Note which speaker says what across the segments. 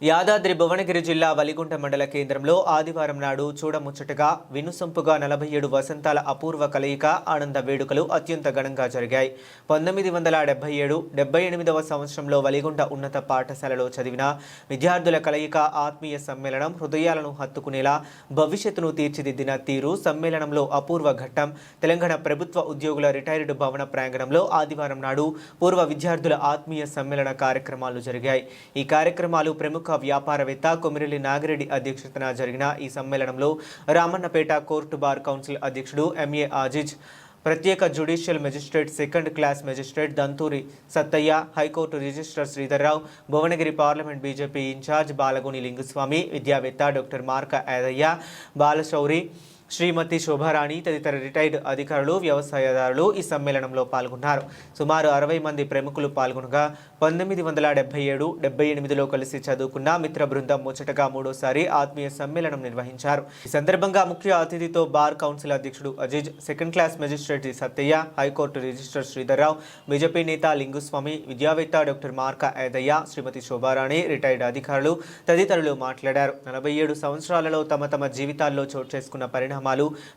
Speaker 1: యాదాద్రి భువనగిరి జిల్లా వలిగుంట మండల కేంద్రంలో ఆదివారం నాడు చూడముచ్చటగా వినుసొంపుగా 47 వసంతాల అపూర్వ కలయిక ఆనంద వేడుకలు అత్యంత ఘనంగా జరిగాయి. 1977-78వ సంవత్సరంలో వలిగుంట ఉన్నత పాఠశాలలో చదివిన విద్యార్థుల కలయిక ఆత్మీయ సమ్మేళనం హృదయాలను హత్తుకునేలా భవిష్యత్తును తీర్చిదిద్దిన తీరు సమ్మేళనంలో అపూర్వ ఘట్టం. తెలంగాణ ప్రభుత్వ ఉద్యోగుల రిటైర్డ్ భవన ప్రాంగణంలో ఆదివారం నాడు పూర్వ విద్యార్థుల ఆత్మీయ సమ్మేళన కార్యక్రమాలు జరిగాయి. ఈ కార్యక్రమాలు ప్రముఖ వ్యాపారవేత్త కొమిరెల్లి నాగిరెడ్డి అధ్యక్షతన జరిగిన ఈ సమ్మేళనంలో రామన్నపేట కోర్టు బార్ కౌన్సిల్ అధ్యక్షుడు ఎంఏ ఆజిజ్, ప్రత్యేక judicial magistrate second class magistrate Danturi Sattaiah, high court registrar Sridhar Rao, Bhuvanagiri parliament BJP in-charge Balagoni Linguswamy, విద్యావేత్త డాక్టర్ మార్క యాదయ్య, బాలశౌరి, శ్రీమతి శోభారాణి తదితర రిటైర్డ్ అధికారులు, వ్యవసాయదారులు ఈ సమ్మేళనంలో పాల్గొన్నారు. సుమారు 60 మంది ప్రముఖులు పాల్గొనగా 1977-78లో కలిసి చదువుకున్న మిత్ర బృందం ముచ్చటగా మూడోసారి ఆత్మీయ సమ్మేళనం నిర్వహించారు. ఈ సందర్భంగా ముఖ్య అతిథితో బార్ కౌన్సిల్ అధ్యక్షుడు Aziz, second class magistrate Sattaiah, high court registrar Sridhar Rao, BJP నేత లింగుస్వామి, విద్యావేత్త డాక్టర్ మార్క యాదయ్య, శ్రీమతి శోభారాణి, రిటైర్డ్ అధికారులు తదితరులు మాట్లాడారు. 47 సంవత్సరాలలో తమ జీవితాల్లో చోటు చేసుకున్న పరిణామాలు,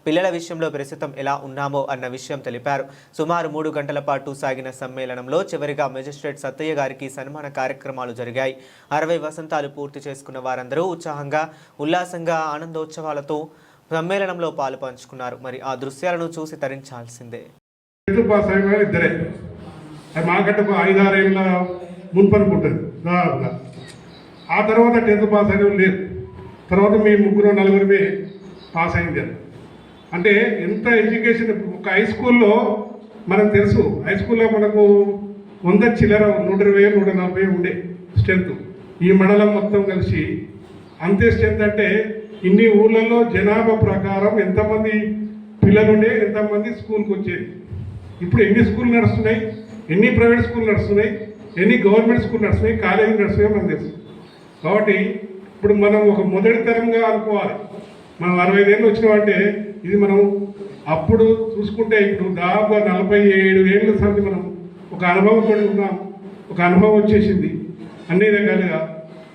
Speaker 1: పిల్లల విషయంలో ప్రస్తుతం ఎలా ఉన్నామో అన్న విషయం తెలిపారు. సుమారు 3 గంటల పాటు సాగిన సమ్మేళనంలో చివరిగా మెజిస్ట్రేట్ సత్తయ్య గారికి సన్మాన కార్యక్రమాలు జరిగాయి. 60 వసంతాలు పూర్తి చేసుకున్న వారందరూ ఉత్సాహంగా, ఉల్లాసంగా, ఆనందోత్సవాలతో సమ్మేళనంలో పాలు పంచుకున్నారు. మరి ఆ దృశ్యాలను చూసి తరించాల్సిందే.
Speaker 2: ఆ తర్వాత 10th పాస్ అయిన లేదు. తర్వాత మీ ముగ్గురు నలుగురిమే పాస్ అయింది. అంటే ఎంత ఎడ్యుకేషన్. ఒక హై స్కూల్లో మనకు తెలుసు, హై స్కూల్లో మనకు 100 చిల్లర 120-140 ఉండే స్ట్రెంత్. ఈ మండలం మొత్తం కలిసి అంతే స్ట్రెంత్. అంటే ఇన్ని ఊళ్ళల్లో జనాభా ప్రకారం ఎంతమంది పిల్లలుండే, ఎంతమంది స్కూల్కి వచ్చేది. ఇప్పుడు ఎన్ని స్కూల్ నడుస్తున్నాయి, ఎన్ని ప్రైవేట్ స్కూల్ నడుస్తున్నాయి, ఎన్ని గవర్నమెంట్ స్కూల్ నడుస్తున్నాయి, కాలేజీలు నడుస్తున్నాయో మనకు తెలుసు. కాబట్టి ఇప్పుడు మనం ఒక మొదటి తరంగా అనుకోవాలి. మనం 65 ఏళ్ళు వచ్చినామంటే ఇది మనం అప్పుడు చూసుకుంటే ఇప్పుడు దాదాపుగా 47 ఏళ్ళ సంది మనం ఒక అనుభవంతో ఉన్నాం. ఒక అనుభవం వచ్చేసింది అన్ని రకాలుగా.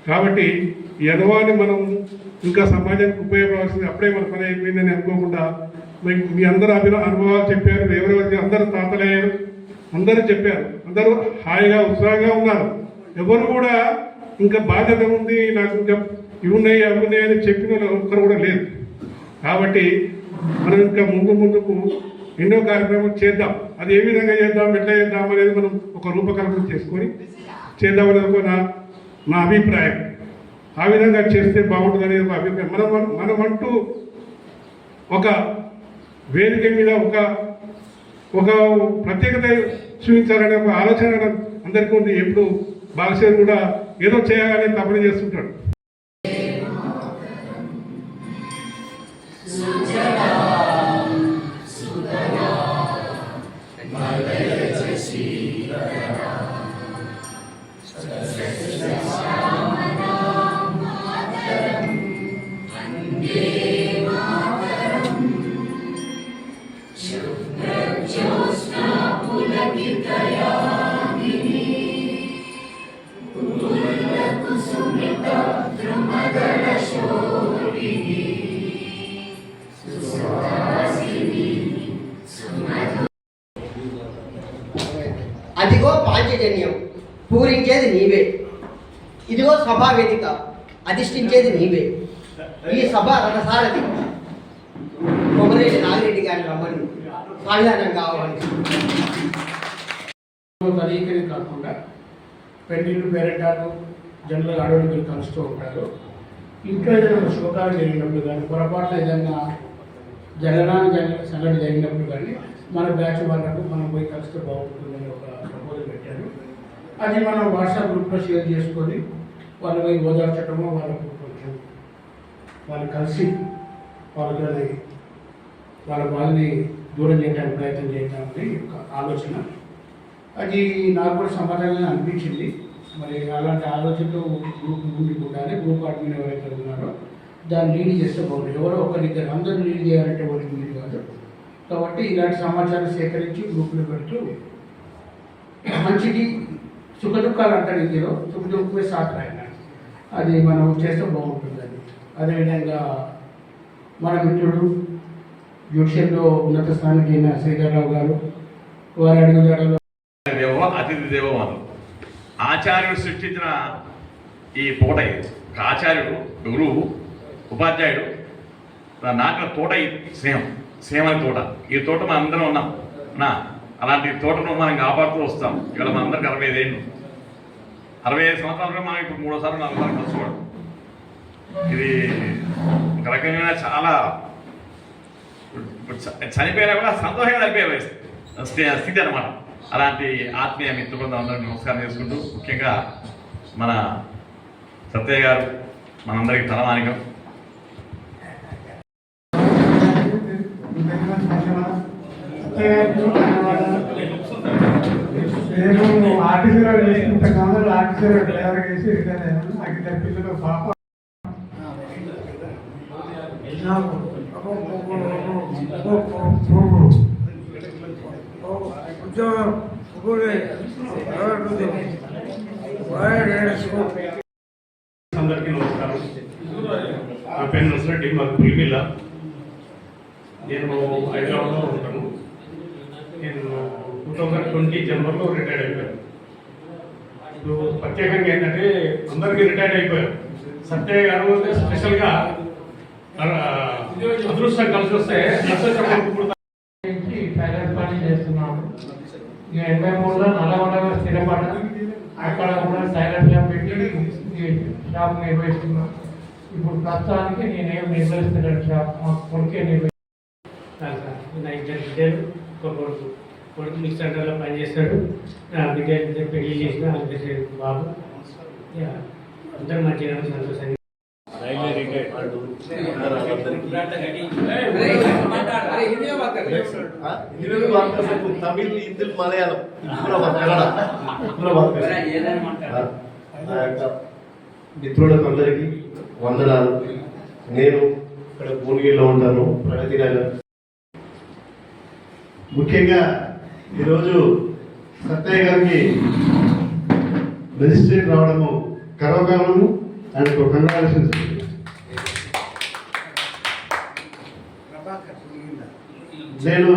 Speaker 2: కాబట్టి ఈ అనుభవాన్ని మనం ఇంకా సమాజానికి ఉపయోగపడాల్సింది. అప్పుడే మన పని అయిపోయిందని అనుకోకుండా మీ అందరూ అనుభవాలు చెప్పారు. ఎవరెవరికి అందరూ తాతలయ్యారు, అందరూ చెప్పారు. అందరూ హాయిగా ఉత్సాహంగా ఉన్నారు. ఎవరు కూడా ఇంకా బాధ్యత ఉంది, నాకు ఇంకా ఇవి ఉన్నాయి అవి ఉన్నాయి అని చెప్పిన ఒక్కరు కూడా లేదు. కాబట్టి మనం ఇంకా ముందుకు ఎన్నో కార్యక్రమాలు చేద్దాం. అది ఏ విధంగా చేద్దాం, ఎట్లా చేద్దాం అనేది మనం ఒక రూపకల్పన చేసుకొని చేద్దామనేది నా అభిప్రాయం. ఆ విధంగా చేస్తే బాగుంటుంది అనేది ఒక అభిప్రాయం. మనం అంటూ ఒక వేదిక మీద ఒక ప్రత్యేకత చూపించాలనే ఒక ఆలోచన అందరికీ ఉంది. ఎప్పుడు బాలశేరు కూడా ఏదో చేయాలని తపన చేస్తుంటాడు.
Speaker 3: అదిగో పాంచజన్యం పూరించేది నీవే, ఇదిగో సభావేదిక అధిష్ఠించేది నీవే. ఈ సభ రథసారథి కొమరెల్లి నాగిరెడ్డి గారిని రమ్మని సాధారణంగా
Speaker 4: తరీకని కాకుండా పెళ్లిళ్ళు, పేరెంటాలు జనరల్ ఆడవాళ్ళు కలుస్తూ ఉంటారు. ఇంట్లో ఏదైనా శుభకార్యం జరిగినప్పుడు కానీ, పొరపాటున ఏదైనా జరగడానికి సంఘటన జరిగినప్పుడు కానీ మన బ్యాచ్ వాళ్ళకు మనం పోయి కలిస్తే బాగుంటుందని ఒక ప్రపోజల్ పెట్టారు. అది మనం వాట్సాప్ గ్రూప్లో షేర్ చేసుకొని వాళ్ళు పోయి ఓదార్చడము, వాళ్ళకు కొంచెం వాళ్ళు కలిసి వాళ్ళ బాధని దూరం చేయడానికి ప్రయత్నం చేద్దామని ఒక ఆలోచన. అది నాకు కూడా సమాధానంగా అనిపించింది. మరి అలాంటి ఆలోచనతో గ్రూప్ ముందుకు ఉండాలి. గ్రూప్ అడ్మిన్ ఎవరైతే ఉన్నారో దాన్ని లీడ్ చేస్తే బాగుంటుంది. ఎవరో ఒకరిద్దరు అందరూ లీడ్ చేయాలంటే వాళ్ళకి వీలు కాదు. కాబట్టి ఇలాంటి సమాచారం సేకరించి గ్రూపులు పెడుతూ మంచిది సుఖ దుఃఖాలు అంటారు హిందీలో, సుఖ దుఃఖమే సాత్ రాయన. అది మనం చేస్తే బాగుంటుంది. అది అదేవిధంగా మన మిత్రుడు జ్యోతిష్యంలో ఉన్నత స్థానానికి అయిన శ్రీధర్రావు గారు వారి అడుగుజాడలో
Speaker 5: దేవో అతిథి దేవో అను ఆచార్యుడు సృష్టించిన ఈ తోట ఇది. ఆచార్యుడు గురువు ఉపాధ్యాయుడు నాటిన తోట ఈ స్నేహం అనే తోట. ఈ తోట మనం అందరం ఉన్నాం నా అలాంటి తోటను మనం కాపాడుతూ వస్తాం. ఇవాళ మన అందరికి 65 ఏళ్ళు, 65 సంవత్సరాలుగా మనం ఇప్పుడు 3వ సార్లు 4వ సార్లు కలుసుకోవడం. ఇది ఒక రకంగా చాలా చనిపోయినా కూడా సంతోషంగా చనిపోయే స్థితి అనమాట. అలాంటి ఆత్మీయ మిత్రులందరూ అందరికీ నమస్కారం చేసుకుంటూ, ముఖ్యంగా మన సత్యయ్య గారు మనందరికీ తలమానికం.
Speaker 6: నేను ఆర్టీసీలో చేసుకుంటే కాదు ఆర్టీసీలో డ్రైవర్ చేసి రిటైర్ అయ్యాను. నాకు ఇద్దరు పిల్లలు పాప.
Speaker 2: అందరికీ నమస్కారం. నా పేరు నసరెడ్డి, మాది పులిమిల్ల. నేను హైదరాబాద్లో ఉంటాను. నేను 2020 జనవరిలో రిటైర్డ్ అయిపోయాను. ఇప్పుడు ప్రత్యేకంగా ఏంటంటే అందరికీ రిటైర్డ్ అయిపోయారు. సత్యయ్య గారు అయితే స్పెషల్గా అదృష్టం కలిసి వస్తే
Speaker 6: ప్యాలెస్ పని చేస్తున్నాము. 83లో నల్లగొండలో స్థిరపడ్డా. అక్కడ కూడా సైలెంట్ ల్యాబ్ పెట్టి షాప్ నిర్వహిస్తున్నాం. ఇప్పుడు ప్రస్తుతానికి నేనేం నిర్వహిస్తున్నాను షాప్, మా కొడుకే నిర్వహిస్తున్నాను.
Speaker 7: నా ఇద్దరు బిడ్డలు, ఒక కొడుకు మిక్స్ సెంటర్లో పనిచేస్తాడు. నా బిడ్డ పెళ్లి చేసిన వాళ్ళ బాబు. అందరూ మంచిగా సంతోషంగా.
Speaker 8: తమిళ్, హిందీ, మలయాళం, మిత్రులకు అందరికీ వందనాలు. నేను ఇక్కడ భువనగిరిలో ఉంటాను, ప్రగతి నగర్. ముఖ్యంగా ఈరోజు సత్తయ్య గారికి మెజిస్ట్రేట్ రావడము గర్వకారణము. ఆయనకు కంగ్రాచులేషన్స్. నేను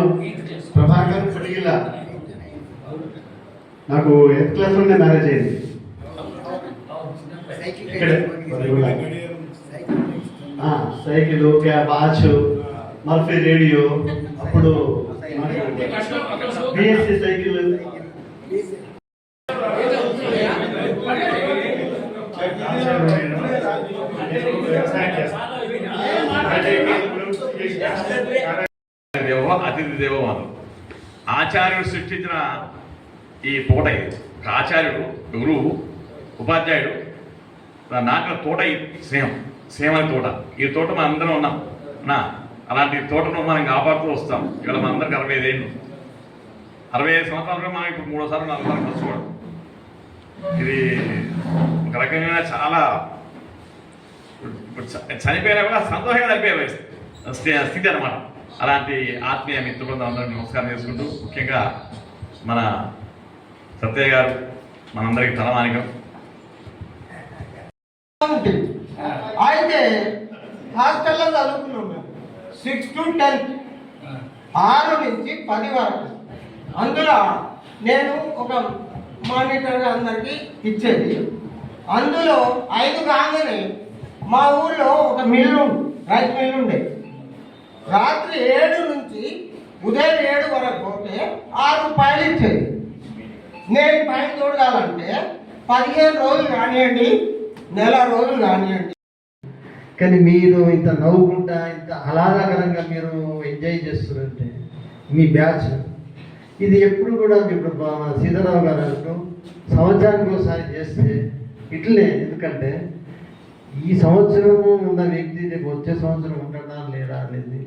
Speaker 8: ప్రభాకర్ పుడిగిల్ల. నాకు 8th క్లాస్ నుండి మ్యారేజ్ అయింది. సైకిల్, వాచ్, మల్ఫీ రేడియో, అప్పుడు బిఎస్సి సైకిల్,
Speaker 5: దేవో అతిథి దేవో అను ఆచార్యుడు సృష్టించిన ఈ తోట ఇది. ఆచార్యుడు గురువు ఉపాధ్యాయుడు నాటిన తోట ఈ స్నేహం అనే తోట. ఈ తోట మనం అందరం ఉన్నాం నా అలాంటి తోటను మనం కాపాడుతూ వస్తాం. ఇవాళ మన అందరికి 65 ఏళ్ళు, 65 సంవత్సరాలుగా మనం ఇప్పుడు 3వ సార్లు 4వ సార్లు కలుసుకోవడం. ఇది ఒక రకంగా చాలా చనిపోయినా కూడా సంతోషంగా చనిపోయే స్థితి అనమాట. అలాంటి ఆత్మీయ మిత్రులందరూ అందరికీ నమస్కారం చేసుకుంటూ, ముఖ్యంగా మన సత్యయ్య గారు మనందరికీ తలమానికం.
Speaker 3: అయితే హాస్టల్లో చదువుకున్నాం మేము 6 to 10, 6 నుంచి 10 వరకు. అందులో నేను ఒక మానిటర్ అందరికి ఇచ్చేది. అందులో 5 కాగానే మా ఊళ్ళో ఒక మిల్లు, రైస్ మిల్లు ఉండే. రాత్రి 7 నుంచి ఉదయం 7 వరకు పోతే 6 రూపాయలు ఇచ్చేది. నేను పైన చూడాలంటే 15 రోజులు కానివ్వండి, నెల రోజులు కానివ్వండి.
Speaker 8: కానీ మీరు ఇంత నవ్వుకుంటా, ఇంత ఆహ్లాదకరంగా మీరు ఎంజాయ్ చేస్తున్నారంటే మీ బ్యాచ్ ఇది ఎప్పుడు కూడా ఇప్పుడు సీతారావు గారు అంటూ సంవత్సరానికి ఒకసారి చేస్తే ఇట్లే. ఎందుకంటే ఈ సంవత్సరము ఉన్న వ్యక్తి రేపు వచ్చే సంవత్సరం ఉంటాడా లేదా అనేది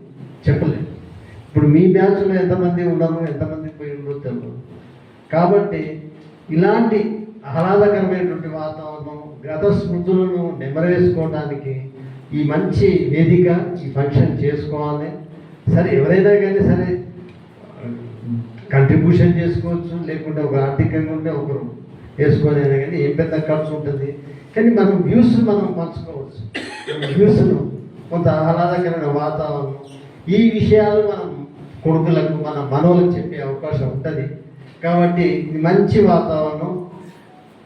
Speaker 8: చెప్పలేదు. ఇప్పుడు మీ బ్యాచ్లో ఎంతమంది ఉండరు, ఎంతమంది పోయి ఉండరు తెలియదు. కాబట్టి ఇలాంటి ఆహ్లాదకరమైనటువంటి వాతావరణం, గత స్మృతులను నెమరేసుకోవడానికి ఈ మంచి వేదిక, ఈ ఫంక్షన్ చేసుకోవాలి. సరే ఎవరైనా కానీ సరే కంట్రిబ్యూషన్ చేసుకోవచ్చు, లేకుంటే ఒక ఆర్థికంగా ఉంటే ఒకరు వేసుకొని అయినా కానీ ఏం పెద్ద ఖర్చు ఉంటుంది. కానీ మనం వ్యూస్ మనం పంచుకోవచ్చు. వ్యూస్ను కొంత ఆహ్లాదకరమైన వాతావరణం, ఈ విషయాలు మనం కొడుకులకు మన మనవలకు చెప్పే అవకాశం ఉంటుంది. కాబట్టి ఇది మంచి వాతావరణం.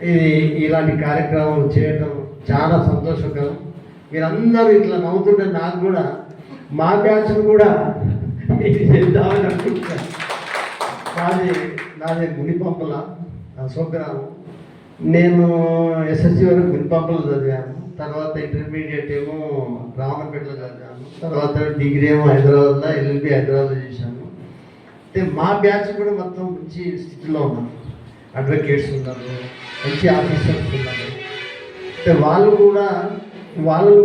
Speaker 8: ఇది ఇలాంటి కార్యక్రమాలు చేయడం చాలా సంతోషకరం. మీరందరూ ఇట్లా నవ్వుతుంటే నాకు కూడా మా బ్యాచ్ను కూడా ఇది చేద్దామని అనుకుంటున్నాను. నాది మునిపంపల స్వగ్రామం. నేను ఎస్ఎస్సి వరకు మునిపంపలు చదివాను. తర్వాత ఇంటర్మీడియట్ ఏమో రామన్నపేటలో చదివాను. తర్వాత డిగ్రీ ఏమో హైదరాబాద్లో, ఎల్ఎల్బి హైదరాబాద్లో చేశాను. అంటే మా బ్యాచ్ కూడా మొత్తం మంచి స్థితిలో ఉన్నారు. అడ్వకేట్స్ ఉన్నారు, మంచి ఆఫీసర్స్ ఉన్నారు. అంటే వాళ్ళను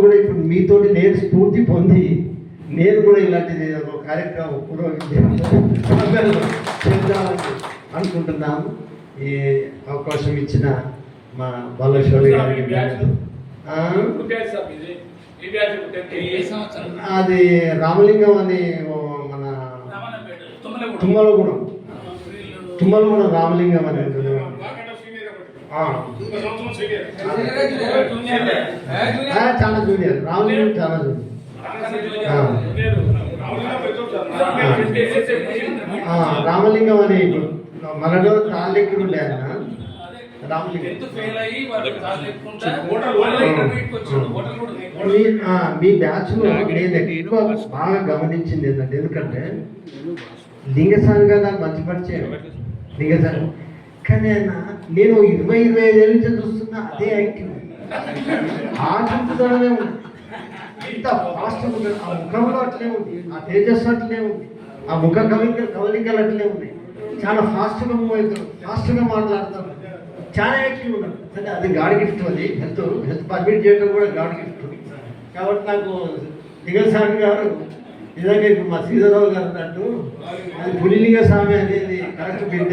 Speaker 8: కూడా ఇప్పుడు మీతోటి నేను స్ఫూర్తి పొంది నేను కూడా ఇలాంటిది ఒక కార్యక్రమం చేద్దామని అనుకుంటున్నాను. ఈ అవకాశం ఇచ్చిన మా బాలశౌరి గారికి అది రామలింగం అని మన తుమ్మలగూడెం రామలింగం అని ఉంటుంది. చాలా జూనియర్ రామలింగం, చాలా జూనియర్. రామలింగం అని మనలో తాళ్ళెక్కి ఉండే ఆయన మీ బ్యాచ్ లో నేను ఎక్కువ బాగా గమనించింది ఏంటంటే, ఎందుకంటే లింగసాంగా నాకు మంచి పరిచయం లింగసాంగం. కానీ ఆయన నేను 20-25 ఏళ్ళ నుంచి చూస్తున్నా అదే యాక్టివ్, ఆ చూపుతోనే ఉంది. ఇంత ఫాస్ట్ ఉంది, ఆ ముఖంలో అట్లే ఉంది, ఆ తేజస్సు అట్లే ఉంది, ఆ ముఖ కవలికలు అట్లే ఉన్నాయి. చాలా ఫాస్ట్గా మూవ్ అవుతారు, ఫాస్ట్గా మాట్లాడతారు, చాలా యాక్టివ్ ఉన్నారు. అంటే అది గాడ్ గిఫ్ట్. అది హెల్త్ పర్మిట్ చేయడం కూడా గాడ్ గిఫ్ట్. కాబట్టి నాకు లింగస్వామి గారు నిజంగా ఇప్పుడు మా శ్రీధరరావు గారు అన్నట్టు అది పులిలింగ స్వామి అనేది కరెక్ట్ బిడ్డ.